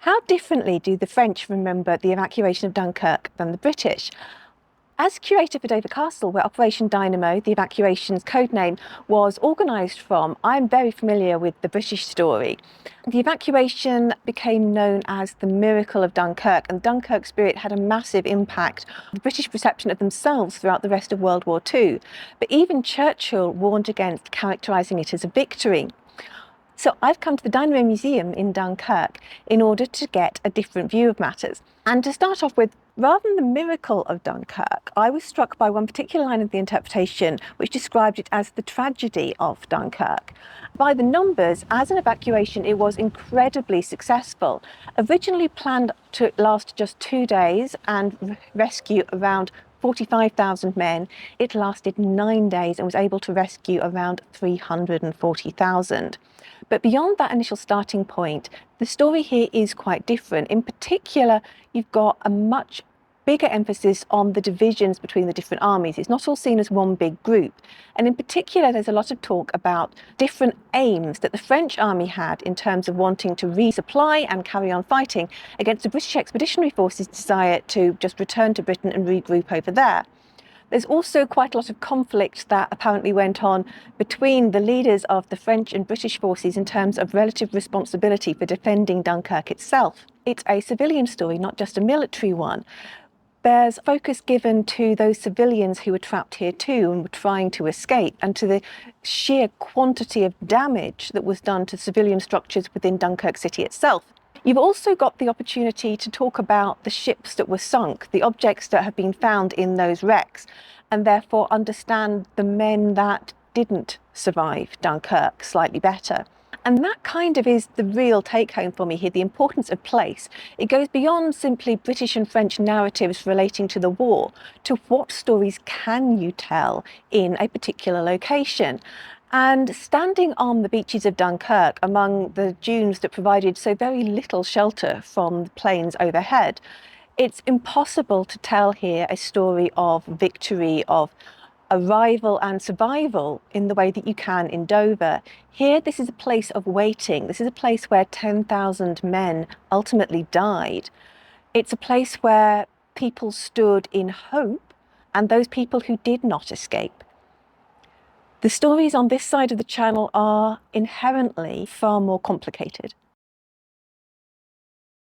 How differently do the French remember the evacuation of Dunkirk than the British? As curator for Dover Castle, where Operation Dynamo, the evacuation's code name, was organised from, I'm very familiar with the British story. The evacuation became known as the miracle of Dunkirk, and Dunkirk spirit had a massive impact on the British perception of themselves throughout the rest of World War II. But even Churchill warned against characterising it as a victory. So I've come to the Dynamo Museum in Dunkirk in order to get a different view of matters. And to start off with, rather than the miracle of Dunkirk, I was struck by one particular line of the interpretation which described it as the tragedy of Dunkirk. By the numbers, as an evacuation, it was incredibly successful. Originally planned to last just 2 days and rescue around 45,000 men, it lasted 9 days and was able to rescue around 340,000. But beyond that initial starting point, the story here is quite different. In particular, you've got a much bigger emphasis on the divisions between the different armies. It's not all seen as one big group. And in particular, there's a lot of talk about different aims that the French army had in terms of wanting to resupply and carry on fighting against the British Expeditionary Force's desire to just return to Britain and regroup over there. There's also quite a lot of conflict that apparently went on between the leaders of the French and British forces in terms of relative responsibility for defending Dunkirk itself. It's a civilian story, not just a military one. There's focus given to those civilians who were trapped here too and were trying to escape, and to the sheer quantity of damage that was done to civilian structures within Dunkirk city itself. You've also got the opportunity to talk about the ships that were sunk, the objects that have been found in those wrecks, and therefore understand the men that didn't survive Dunkirk slightly better. And that kind of is the real take-home for me here, the importance of place. It goes beyond simply British and French narratives relating to the war to what stories can you tell in a particular location. And standing on the beaches of Dunkirk, among the dunes that provided so very little shelter from the planes overhead, it's impossible to tell here a story of victory, of arrival and survival in the way that you can in Dover. Here, this is a place of waiting. This is a place where 10,000 men ultimately died. It's a place where people stood in hope, and those people who did not escape. The stories on this side of the channel are inherently far more complicated.